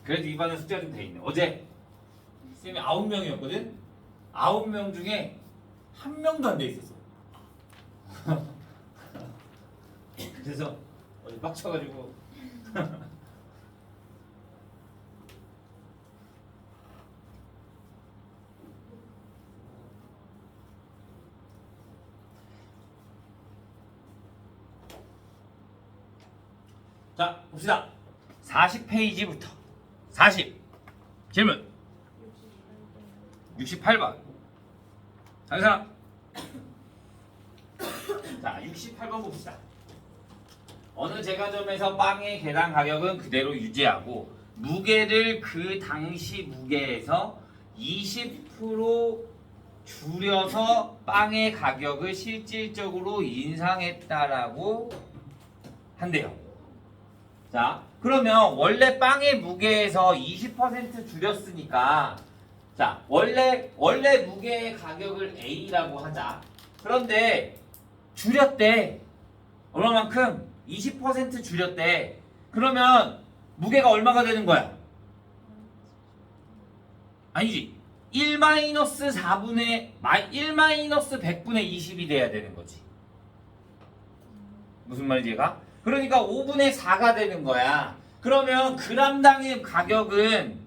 그래도 이반에 숫자가 좀 돼 있네. 어제 쌤이 9명이었거든? 9명 중에 1명도 안 돼 있었어. 그래서 어제 빡쳐가지고 자 봅시다. 40페이지부터 40 질문 68번 다른 사람. 자 68번 봅시다. 어느 제과점에서 빵의 계량 가격은 그대로 유지하고 무게를 그 당시 무게에서 20% 줄여서 빵의 가격을 실질적으로 인상했다라고 한대요. 자, 그러면 원래 빵의 무게에서 20% 줄였으니까 자, 원래 무게의 가격을 A라고 하자. 그런데 줄였대. 얼마만큼? 20% 줄였대. 그러면 무게가 얼마가 되는 거야? 아니지. 1-4분의 1-100분의 20이 돼야 되는 거지. 무슨 말인지 얘가? 그러니까 5분의 4가 되는 거야. 그러면 그람당의 가격이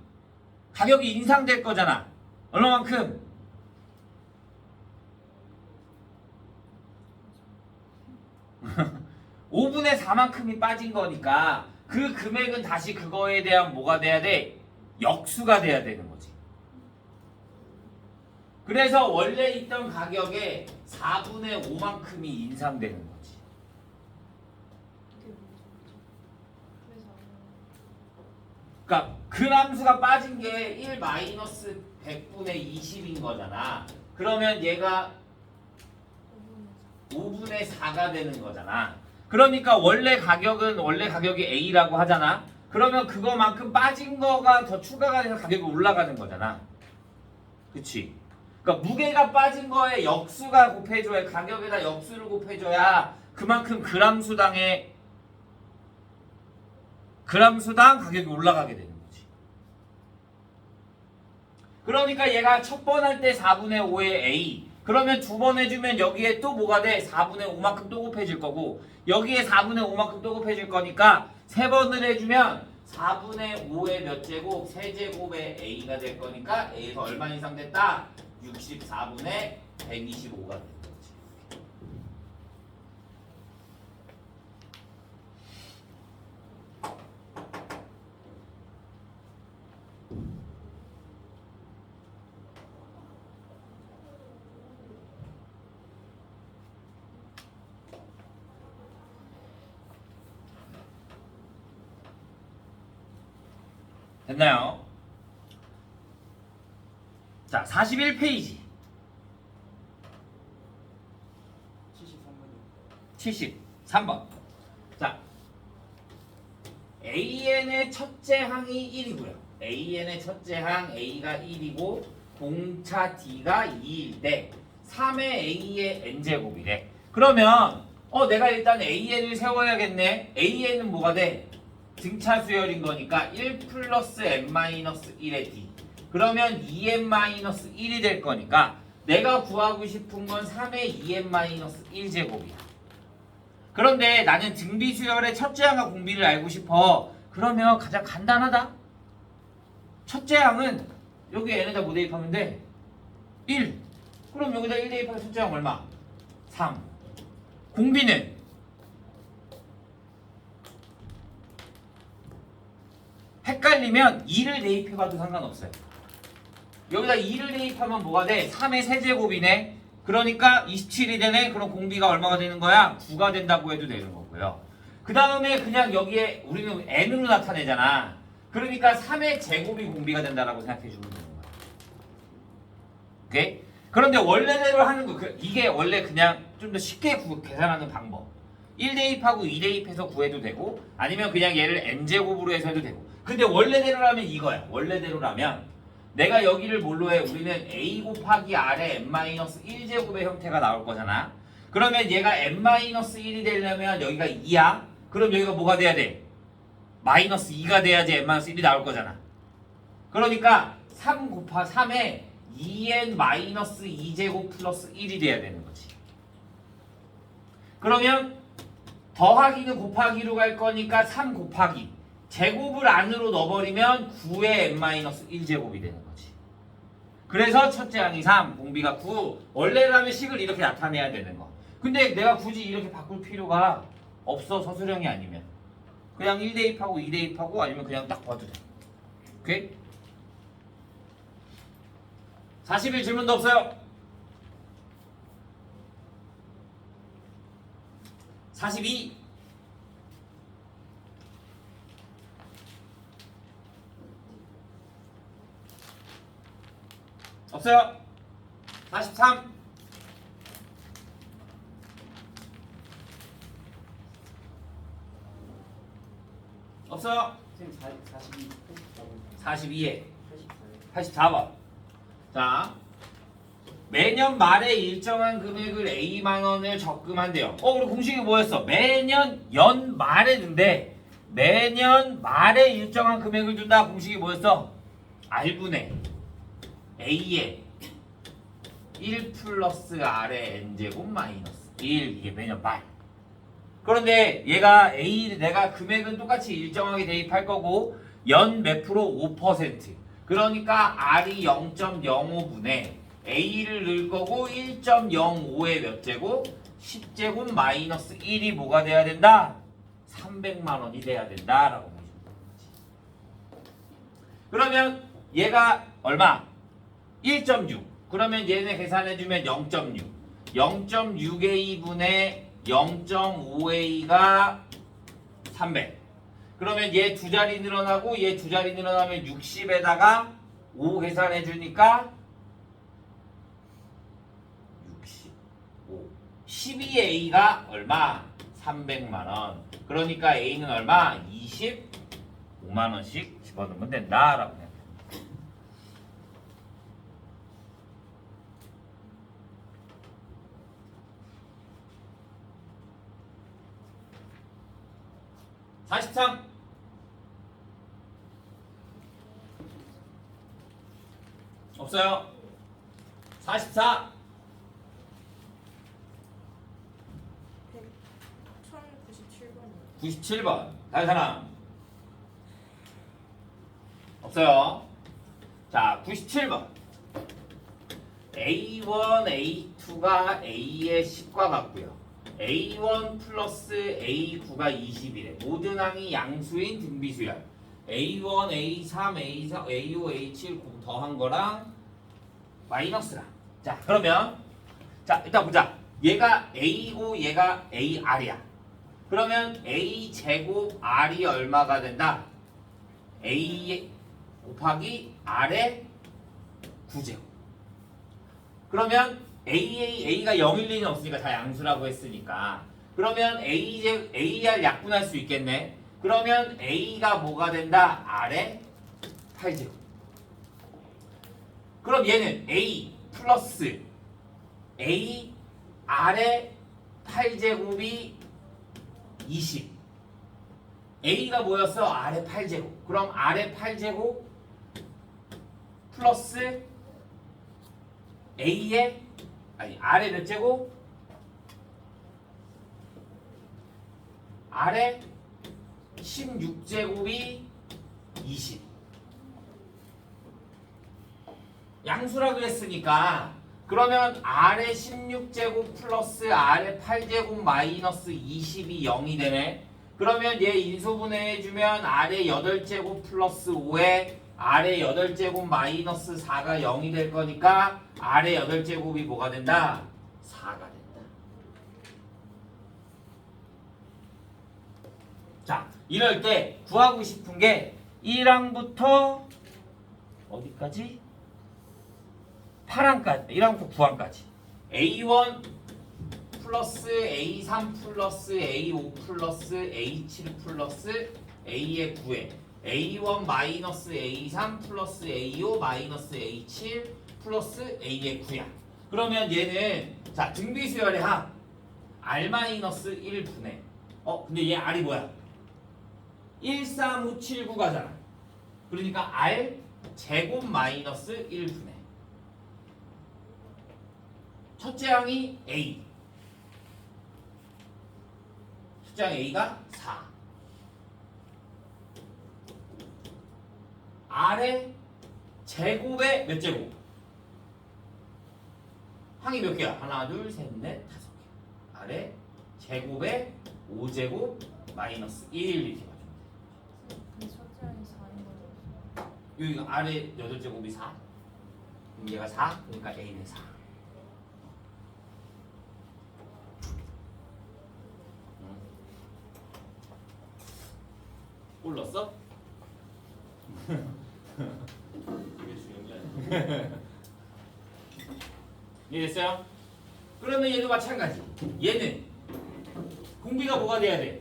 인상될 거잖아. 얼마만큼? (5분의 4만큼이) 빠진 거니까 그 금액은 다시 그거에 대한 뭐가 돼야 돼? 역수가 돼야 되는 거지. 그래서 원래 있던 가격의 4분의 5만큼이 인상되는 거지. 그러니까 그람수가 빠진 게 1-100분의 20인 거잖아. 그러면 얘가 5분의 4가 되는 거잖아. 그러니까 원래 가격이 A라고 하잖아. 그러면 그거만큼 빠진 거가 더 추가가 돼서 가격이 올라가는 거잖아. 그치? 그러니까 무게가 빠진 거에 역수가 곱해줘야, 가격에다 역수를 곱해줘야 그만큼 그람수당 가격이 올라가게 되는 거지. 그러니까 얘가 첫 번 할 때 4분의 5의 A, 그러면 두 번 해주면 여기에 또 뭐가 돼? 4분의 5만큼 또 곱해질 거고, 여기에 4분의 5만큼 또 곱해질 거니까 세 번을 해주면 4분의 5의 몇 제곱? 세제곱의 A가 될 거니까 A에서 얼마 이상 됐다? 64분의 125가 된다. 됐나요? 자, 41페이지. 73번. 자, AN의 첫째 항이 1이고요. AN의 첫째 항 A가 1이고 공차 D가 2일 때 3의 A의 N제곱이래. 그러면 내가 일단 AN을 세워야겠네. AN은 뭐가 돼? 등차 수열인 거니까 1 플러스 n-1의 D. 그러면 2n-1이 될 거니까 내가 구하고 싶은 건 3의 2n-1 제곱이야. 그런데 나는 등비 수열의 첫째 항과 공비를 알고 싶어. 그러면 가장 간단하다. 첫째 항은 여기 n에다 뭐 대입하면 돼? 1. 그럼 여기다 1 대입하면 첫째 항 얼마? 3. 공비는 헷갈리면 2를 대입해봐도 상관없어요. 여기다 2를 대입하면 뭐가 돼? 3의 세제곱이네. 그러니까 27이 되네. 그럼 공비가 얼마가 되는 거야? 9가 된다고 해도 되는 거고요. 그 다음에 그냥 여기에 우리는 n으로 나타내잖아. 그러니까 3의 제곱이 공비가 된다라고 생각해 주면 되는 거야. 오케이? 그런데 원래대로 하는 거, 이게 원래 그냥 좀 더 쉽게 계산하는 방법. 1 대입하고 2 대입해서 구해도 되고, 아니면 그냥 얘를 n제곱으로 해서 해도 되고. 근데 원래대로라면 이거야. 원래대로라면 내가 여기를 뭘로 해? 우리는 a 곱하기 r의 n-1제곱의 형태가 나올 거잖아. 그러면 얘가 n-1이 되려면 여기가 2야. 그럼 여기가 뭐가 돼야 돼? -2가 돼야지 n-1이 나올 거잖아. 그러니까 3 곱하 3에 2n-2제곱 플러스 1이 돼야 되는 거지. 그러면 더하기는 곱하기로 갈 거니까 3 곱하기 제곱을 안으로 넣어버리면 9의 n-1제곱이 되는 거지. 그래서 첫째 항이 3, 공비가 9. 원래라면 식을 이렇게 나타내야 되는 거. 근데 내가 굳이 이렇게 바꿀 필요가 없어. 서술형이 아니면 그냥 1 대입하고 2 대입하고 아니면 그냥 딱 봐도 돼. 오케이? 41 질문도 없어요. 42 없어요. 43 없어요. 선생님 42, 42에 84, 84번. 자, 매년 말에 일정한 금액을 A만 원을 적금한대요. 우리 공식이 뭐였어? 매년 연말에 든대. 매년 말에 일정한 금액을 준다. 공식이 뭐였어? R분의 A의 1 플러스 R의 N제곱 마이너스 1. 이게 매년 말. 그런데 얘가 A, 내가 금액은 똑같이 일정하게 대입할 거고 연 몇 프로? 5%. 그러니까 R이 0.05분에 A를 넣을 거고 1.05의 몇 제곱? 10제곱 마이너스 1이 뭐가 돼야 된다? 300만 원이 돼야 된다라고 보시면 되지. 그러면 얘가 얼마? 1.6. 그러면 얘네 계산해주면 0.6. 0.6A분의 0.5A가 300. 그러면 얘 두 자리 늘어나고 얘 두 자리 늘어나면 60에다가 5 계산해 주니까 65. 12A가 얼마? 300만 원. 그러니까 A는 얼마? 25만 원씩 집어넣으면 된다라고 생각합니다. 43 없어요. 44 1097번이요. 97번. 다른 사람 없어요. 자, 97번. A1, A2가 A의 10과 같고요. A1 플러스 A9가 20이래. 모든 항이 양수인 등비수열. A1, A3, A4, A5, A7 더한 거랑 마이너스랑. 자, 그러면 자, 일단 보자. 얘가 A고 얘가 AR이야. 그러면 A 제곱 R이 얼마가 된다? A 곱하기 R의 9제곱. 그러면 A가 0일 리는 없으니까 다 양수라고 했으니까. 그러면 AR 약분할 수 있겠네. 그러면 A가 뭐가 된다? R의 8제곱. 그럼 얘는 A 플러스 A R의 8제곱이 20. A가 뭐였어? R의 8제곱. 그럼 R의 8제곱 플러스 A의 R의 몇 제곱? R의 16제곱이 20. 양수라 그랬으니까 그러면 R의 16제곱 플러스 R의 8제곱 마이너스 20이 0이 되네. 그러면 얘 인수분해해주면 R의 8제곱 플러스 5에 R의 8제곱 마이너스 4가 0이 될 거니까 R의 8제곱이 뭐가 된다? 4가 된다. 자, 이럴 때 구하고 싶은 게 1항부터 어디까지? 8항까지, 1항부터 9항까지. A1 플러스 A3 플러스 A5 플러스 A7 플러스 A의 9에 A1 마이너스 A3 플러스 A5 마이너스 A7 플러스 A의 9야. 그러면 얘는 자 등비수열의 합 R 마이너스 1분의 근데 얘 R이 뭐야? 13579가잖아. 그러니까 R 제곱 마이너스 1분의 첫째 항이 A 숫자 A가 4 아래 제곱의 몇 제곱? 항이 몇 개야? 하나, 둘, 셋, 넷, 다섯 개. 아래 제곱의 5제곱 마이너스 1 이렇게 봐주면 돼. 근데 첫째 항이 4인 거죠. 여기 아래 8제곱이 4. 그럼 얘가 4. 그러니까 A는 4. 올랐어? 이게 중요한 게 아니야. 이해됐어요? 그러면 얘도 마찬가지. 얘는 공비가 뭐가 돼야 돼?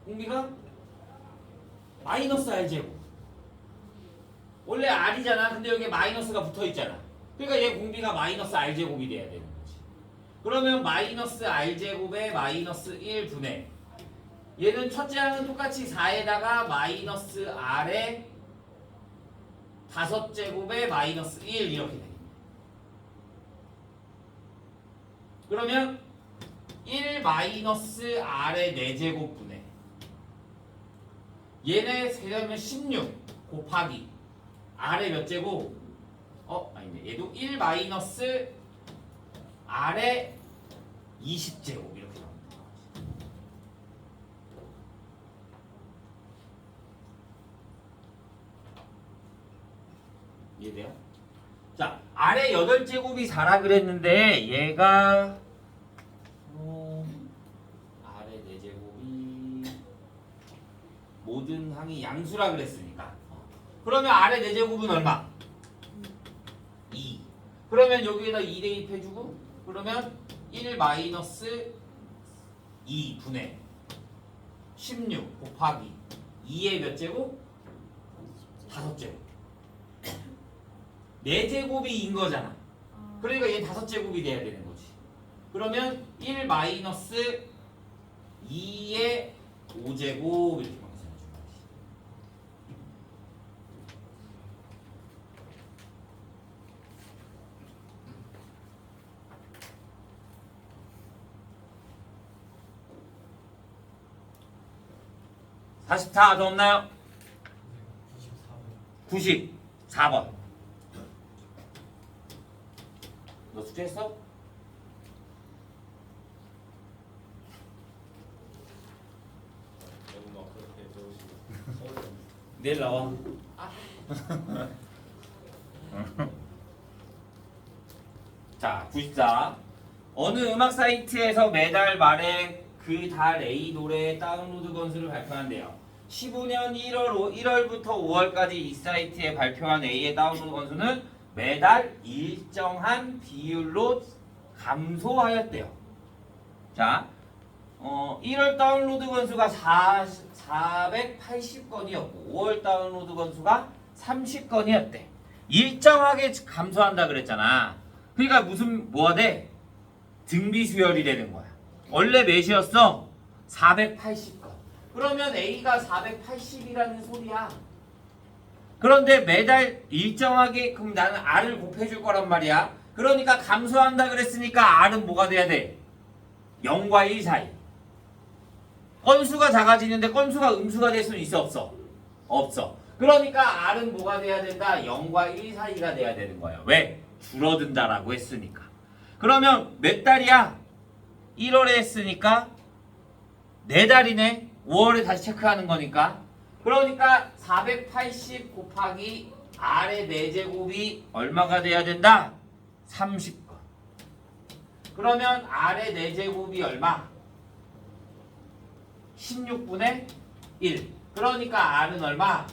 공비가 마이너스 R제곱. 원래 R이잖아. 근데 여기에 마이너스가 붙어 있잖아. 그러니까 얘 공비가 마이너스 R제곱이 돼야 되는 거지. 그러면 마이너스 R제곱에 마이너스 1분의 얘는 첫째 항은 똑같이 4에다가 마이너스 R에 5제곱에 마이너스 1 이렇게 되겠네. 그러면 1 마이너스 R의 4제곱분의 얘네 세려면 16 곱하기 R의 몇 제곱? 아니네. 얘도 1 마이너스 R의 20제곱 이렇게 나옵니다. 이해돼요? 자, 아래 8제곱이 4라 그랬는데 얘가 아래 4제곱이 모든 항이 양수라 그랬으니까 그러면 아래 4제곱은 얼마? 2. 그러면 여기에다 2 대입해주고 그러면 1 마이너스 2분의 16 곱하기 2의 몇 제곱? 5제곱. 4제곱이 인 거잖아. 그러니까 얘 5제곱이 돼야 되는 거지. 그러면 1 마이너스 2의 5제곱 이렇게 방정해 주는 거지. (44) 더 없나요? 94번. 너 숙제했어? 너무 막 그렇게 배우시고 내일 나와. 자, 94. 어느 음악 사이트에서 매달 말에 그 달 A 노래의 다운로드 건수를 발표한대요. 15년 1월부터 5월까지 이 사이트에 발표한 A의 다운로드 건수는 매달 일정한 비율로 감소하였대요. 자, 1월 다운로드 건수가 480건이었고 5월 다운로드 건수가 30건이었대. 일정하게 감소한다 그랬잖아. 그러니까 뭐가 돼? 등비 수열이 되는 거야. 원래 몇이었어? 480건. 그러면 A가 480이라는 소리야. 그런데 매달 일정하게 그럼 나는 R을 곱해줄 거란 말이야. 그러니까 감소한다 그랬으니까 R은 뭐가 돼야 돼? 0과 1 사이. 건수가 작아지는데 건수가 음수가 될 수는 있어 없어? 없어. 그러니까 R은 뭐가 돼야 된다? 0과 1 사이가 돼야 되는 거야. 왜? 줄어든다라고 했으니까. 그러면 몇 달이야? 1월에 했으니까 4달이네. 5월에 다시 체크하는 거니까. 그러니까 480 곱하기 R의 4제곱이 얼마가 돼야 된다? 30건. 그러면 R의 4제곱이 얼마? 16분의 1. 그러니까 R은 얼마?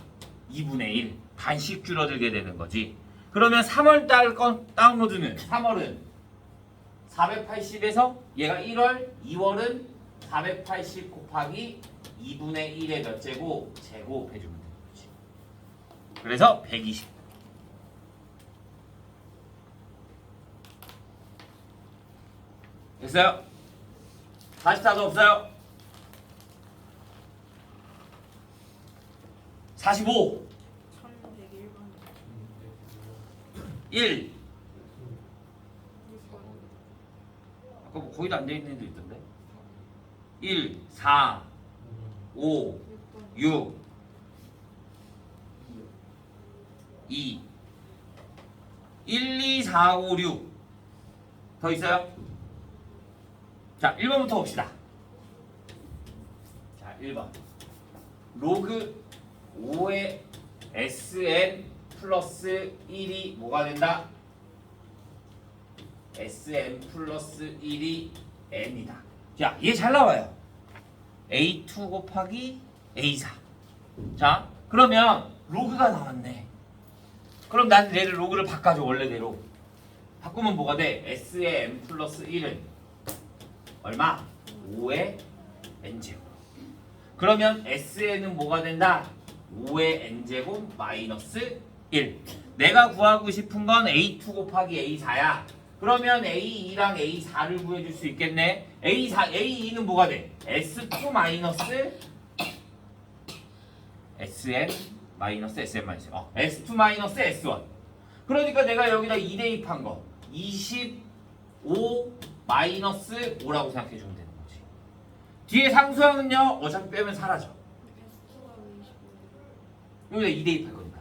2분의 1. 반씩 줄어들게 되는 거지. 그러면 3월달 건 다운로드는 3월은 480에서 얘가 1월, 2월은 480 곱하기 2분의 1의 몇 제곱? 제곱 해주면 되는 거지. 그래서 120. 됐어요? 44도 없어요. 45 1101번 1 6번 아까 뭐 거기도 안 돼 있는 애도 있던데 1 4 5 6번 6 2 1 2 4 5 6 더 있어요? 자 1번부터 봅시다. 자 1번 로그 5의 sn 플러스 1이 뭐가 된다? sn 플러스 1이 n이다. 자, 얘 잘 나와요. a2 곱하기 a4. 자, 그러면 로그가 나왔네. 그럼 난 얘를 로그를 바꿔줘 원래대로. 바꾸면 뭐가 돼? s의 n 플러스 1은 얼마? 5의 n제곱. 그러면 sn은 뭐가 된다? 5의 n제곱 마이너스 1. 내가 구하고 싶은 건 a2 곱하기 a4야. 그러면 a2랑 a4를 구해줄 수 있겠네. a2는 뭐가 돼? s2 마이너스 sn 마이너스 sn 마이너스 s2 마이너스 s1. 그러니까 내가 여기다 2 대입한 거 25 마이너스 5라고 생각해 주면 되는 거지. 뒤에 상수항은요 어차피 빼면 사라져. S2가 왜 25예요? 여기다 2 대입할 거니까.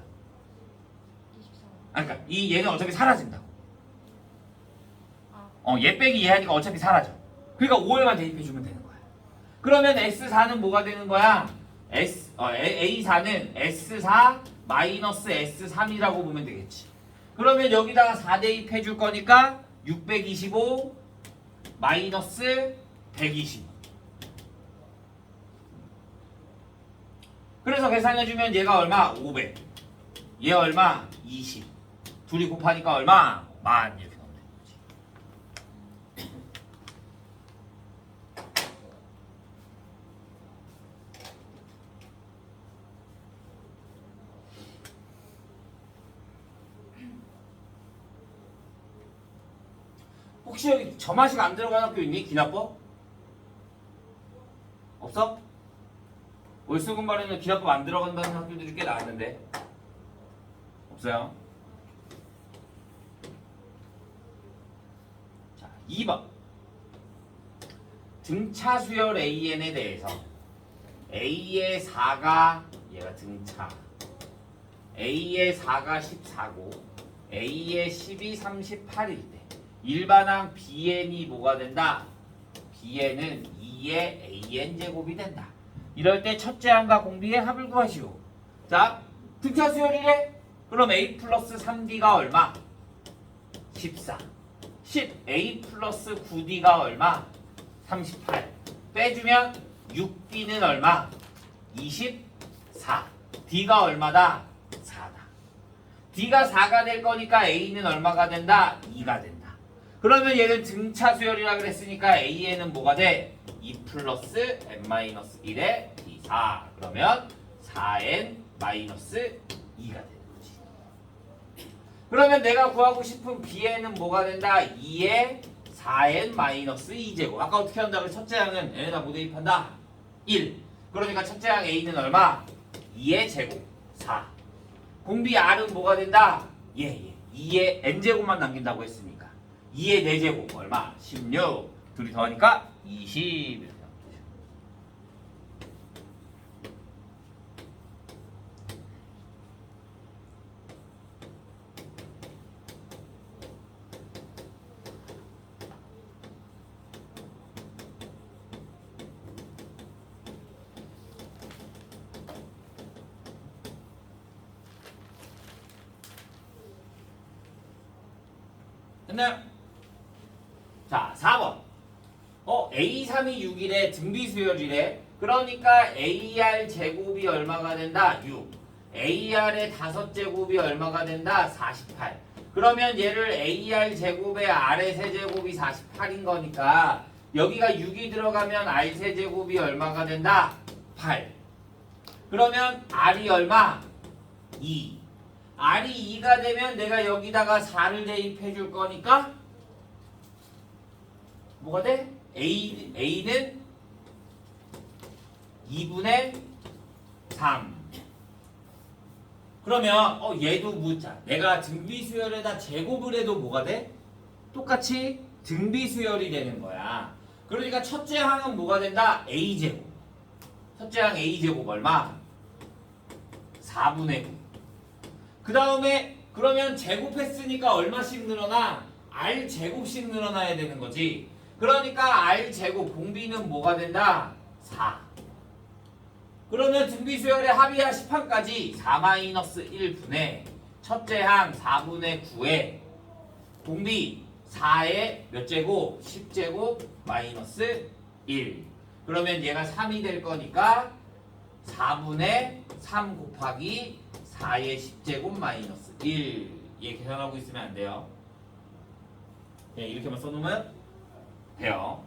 24 그러니까 얘는 어차피 사라진다고. 아 얘 빼기 얘 하니까 어차피 사라져. 그러니까 5에만 대입해 주면 되는 거야. 그러면 S4는 뭐가 되는 거야? A4는 S4 마이너스 S3이라고 보면 되겠지. 그러면 여기다가 4 대입해 줄 거니까 625 마이너스 120. 그래서 계산해주면 얘가 얼마? 500. 얘 얼마? 20. 둘이 곱하니까 얼마? 10,000 이렇게 나오는 거지. 혹시 여기 점화식 안 들어가는 학교 있니? 기납법? 없어? 월수금발에는 기납법 안 들어간다는 학교들이 꽤 나왔는데 없어요? 자, 2번 등차 수열 AN에 대해서 A의 4가 얘가 등차 A의 4가 14고 A의 10이 38일 때 일반항 BN이 뭐가 된다? BN은 2의 AN제곱이 된다. 이럴 때 첫째 항과 공비의 합을 구하시오. 자, 등차 수열이래? 그럼 A 플러스 3D가 얼마? 14. 10 A 플러스 9D가 얼마? 38. 빼주면 6D는 얼마? 24. D가 얼마다? 4다. D가 4가 될 거니까 A는 얼마가 된다? 2가 된다. 그러면 얘는 등차 수열이라 그랬으니까 A에는 뭐가 돼? 2 플러스 n-1의 D4. 그러면 4n 마이너스 2가 되는 거지. 그러면 내가 구하고 싶은 B에는 뭐가 된다? 2의 4n 마이너스 2제곱. 아까 어떻게 한다고? 첫째 항은 n에다 뭐 대입한다? 1. 그러니까 첫째 항 A는 얼마? 2의 제곱 4. 공비 R은 뭐가 된다? 2의 n제곱만 남긴다고 했으니까 2의 4제곱 얼마? 16. 둘이 더하니까 20 이렇게 나오죠. 됐나요? 자, 4번. A3이 6이래. 등비수열이래. 그러니까 AR 제곱이 얼마가 된다? 6. AR의 5제곱이 얼마가 된다? 48. 그러면 얘를 AR 제곱에 R의 세제곱이 48인 거니까 여기가 6이 들어가면 R 세제곱이 얼마가 된다? 8. 그러면 R이 얼마? 2. R이 2가 되면 내가 여기다가 4를 대입해 줄 거니까 뭐가 돼? A는 2분의 3. 그러면 얘도 묻자. 내가 등비수열에다 제곱을 해도 뭐가 돼? 똑같이 등비수열이 되는 거야. 그러니까 첫째 항은 뭐가 된다? A제곱. 첫째 항 A제곱 얼마? 4분의 9. 그 다음에 그러면 제곱했으니까 얼마씩 늘어나? R제곱씩 늘어나야 되는 거지. 그러니까 R제곱 공비는 뭐가 된다? 4. 그러면 등비수열의 합의하 10항까지 4-1분의 첫째 항 4분의 9에 공비 4의 몇 제곱? 10제곱 마이너스 1. 그러면 얘가 3이 될 거니까 4분의 3 곱하기 4의 10제곱 마이너스 1. 얘 계산하고 있으면 안 돼요. 그냥 이렇게만 써놓으면 돼요.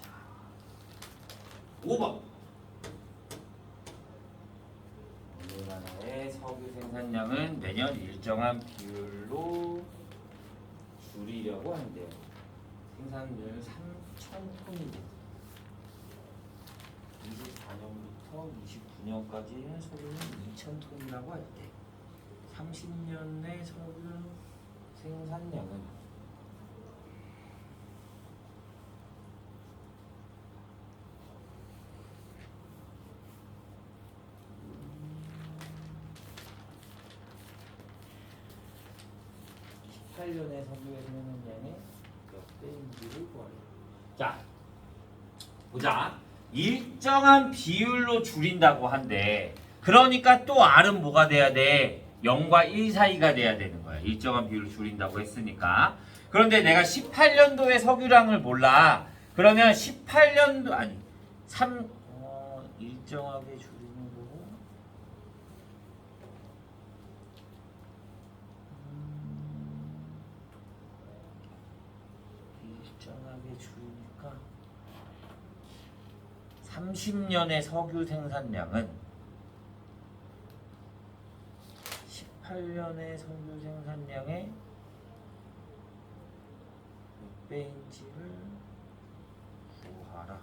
자, 5번. 우리나라의 석유 생산량은 매년 일정한 비율로 줄이려고 하는데요. 생산량은 3,000톤입니다. 24년부터 29년까지는 석유는 2,000톤이라고 할 때 30년의 석유 생산량은 (28년의) 석유의 생산량의 몇 배인지를 구하래. 자, 보자. 일정한 비율로 줄인다고 한대. 그러니까 또 R은 뭐가 돼야 돼? 0과 1 사이가 돼야 되는 거야. 일정한 비율로 줄인다고 했으니까. 그런데 내가 18년도의 석유량을 몰라. 그러면 18년도 아니 3 일정하게 줄이는 거고. 일정하게 줄이니까 30년의 석유 생산량은 18년의 석유 생산량의 몇 배인지를 구하라.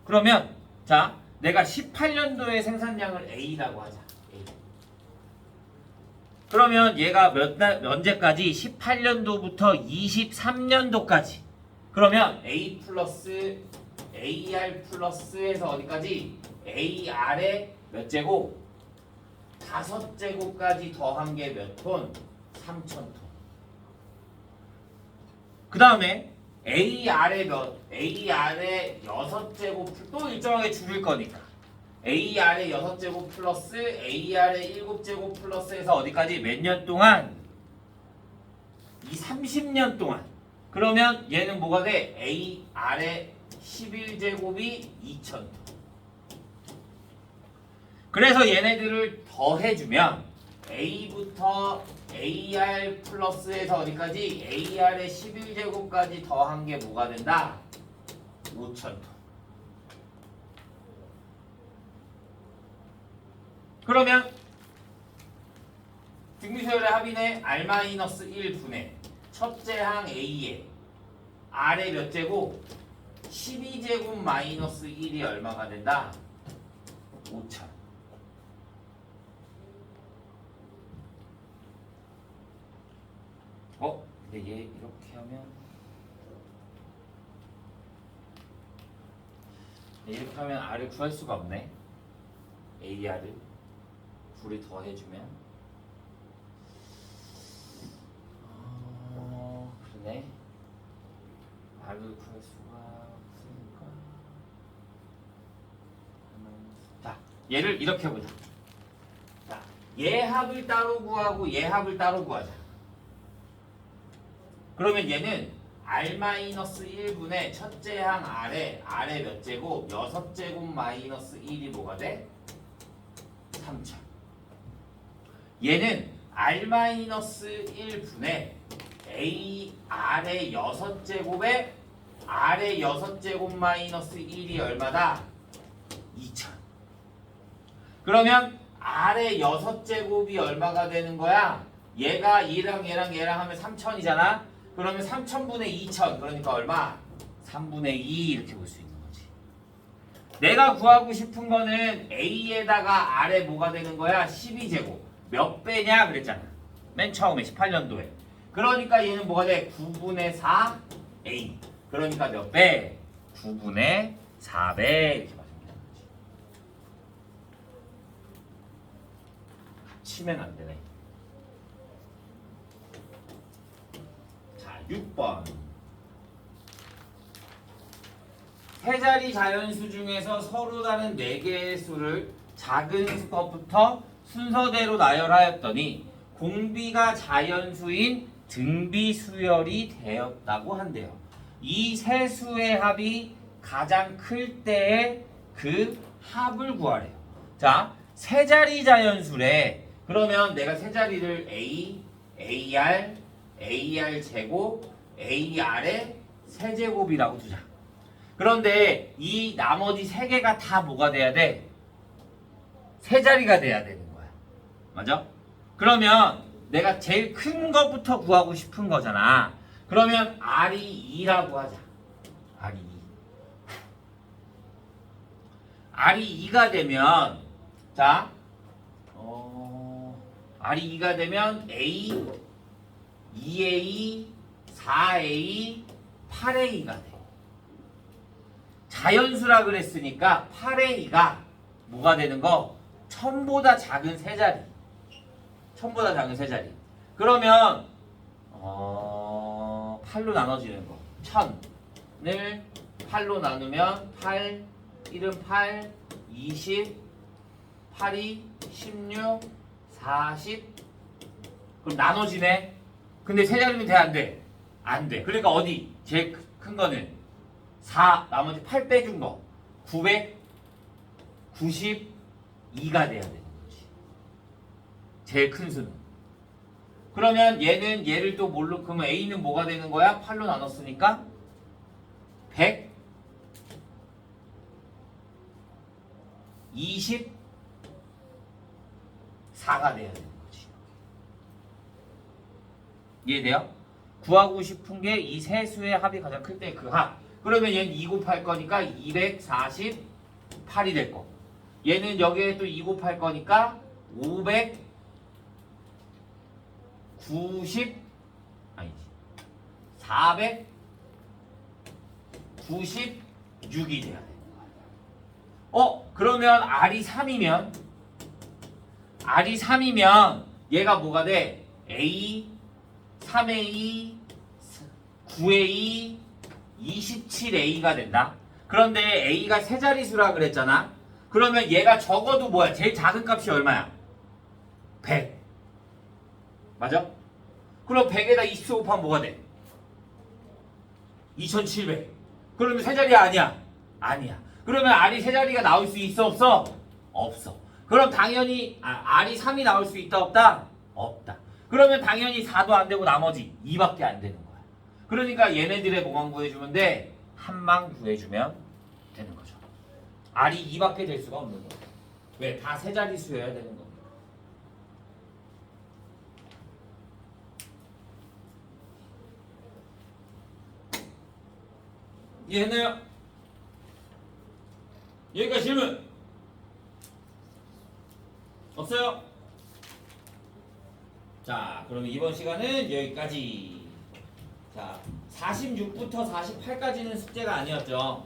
그러면 자, 내가 18년도의 생산량을 A라고 하자. A. 그러면 얘가 언제까지? 18년도부터 23년도까지. 그러면 A 플러스 AR 플러스에서 어디까지? AR의 몇 제곱? 5제곱까지 더한 게 몇 톤? 3,000톤. 그 다음에 AR의 6제곱 또 일정하게 줄일 거니까 AR의 6제곱 플러스 AR의 7제곱 플러스에서 어디까지? 몇 년 동안? 이 30년 동안. 그러면 얘는 뭐가 돼? AR의 11제곱이 2,000톤. 그래서 얘네들을 더해주면 A부터 AR 플러스에서 어디까지? AR의 11제곱까지 더한 게 뭐가 된다? 5,000톤. 그러면 등비수열의 합의네 R-1분의 첫째 항 A에 R의 몇 제곱? 12제곱 마이너스 1이 얼마가 된다? 5,000. 근데 얘 이렇게 하면 R을 구할 수가 없네. AR을 둘이 더해주면 그러네. R을 구할 수가 없으니까. 자, 얘를 이렇게 보자. 자, 얘 합을 따로 구하고 얘 합을 따로 구하자. 그러면 얘는 R-1분의 첫째 항 R의 몇 제곱? 6제곱 마이너스 1이 뭐가 돼? 3,000. 얘는 R-1분의 A 아래 6제곱에 아래 6제곱 마이너스 1이 얼마다? 2000. 그러면 아래 6제곱이 얼마가 되는 거야? 얘가 얘랑 하면 3000이잖아. 그러면 3000분의 2000 그러니까 얼마? 3분의 2 이렇게 볼 수 있는 거지. 내가 구하고 싶은 거는 A에다가 아래 뭐가 되는 거야? 12제곱. 몇 배냐 그랬잖아. 맨 처음에 18년도에. 그러니까 얘는 뭐가 돼? 9분의 4 A. 그러니까 몇 배? 9분의 4배 이렇게 맞으면 되는 거지. 치면 안 되네. 자, 6번. 세 자리 자연수 중에서 서로 다른 4개의 수를 작은 것부터 순서대로 나열하였더니 공비가 자연수인 등비수열이 되었다고 한대요. 이 세 수의 합이 가장 클 때의 그 합을 구하래요. 자, 세 자리 자연수래. 그러면 내가 세 자리를 A, AR, AR 제곱, AR의 세제곱이라고 두자. 그런데 이 나머지 세 개가 다 뭐가 돼야 돼? 세 자리가 돼야 되는 거야. 맞아? 그러면 내가 제일 큰 것부터 구하고 싶은 거잖아. 그러면 R이 2라고 하자. R이 2. R이 2가 되면 자, R이 2가 되면 A, 2A, 4A, 8A가 돼. 자연수라 그랬으니까 8A가 뭐가 되는 거? 1000보다 작은 세 자리. 1000보다 작은 세 자리. 그러면 8로 나눠지는 거. 1000을 8로 나누면 8, 1은 8, 20, 8이 16, 40. 그럼 나눠지네. 근데 세 자리면 돼, 안 돼? 안 돼. 그러니까 어디? 제일 큰 거는 4, 나머지 8 빼준 거. 992가 돼야 되는 거지. 제일 큰 수는. 그러면 얘는 얘를 또 뭘로, 그러면 A는 뭐가 되는 거야? 8로 나눴으니까 124가 돼야 되는 거지. 이해돼요? 구하고 싶은 게 이 세 수의 합이 가장 클 때 그 합. 그러면 얘는 2 곱할 거니까 248이 될 거. 얘는 여기에 또 2 곱할 거니까 496이 돼야 되는 거야. 그러면 R이 3이면 얘가 뭐가 돼? A, 3A, 9A, 27A가 된다. 그런데 A가 세 자리수라 그랬잖아. 그러면 얘가 적어도 뭐야? 제일 작은 값이 얼마야? 100. 맞아? 그럼 100에다 20 곱하면 뭐가 돼? 2700. 그러면 세 자리야 아니야? 아니야. 그러면 R이 세 자리가 나올 수 있어 없어? 없어. 그럼 당연히 R이 3이 나올 수 있다 없다? 없다. 그러면 당연히 4도 안 되고 나머지 2밖에 안 되는 거야. 그러니까 얘네들의 뭐만 구해주면 돼? 합만 구해주면 되는 거죠. R이 2밖에 될 수가 없는 거야. 왜? 다 세 자리수여야 되는 거야. 이해했나요? 여기까지 질문 없어요? 자, 그러면 이번 시간은 여기까지. 자, 46부터 48까지는 숙제가 아니었죠.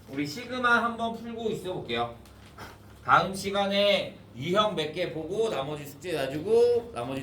우리 시그마 한번 풀고 있어 볼게요. 다음 시간에 유형 몇 개 보고 나머지 숙제 놔주고 나머지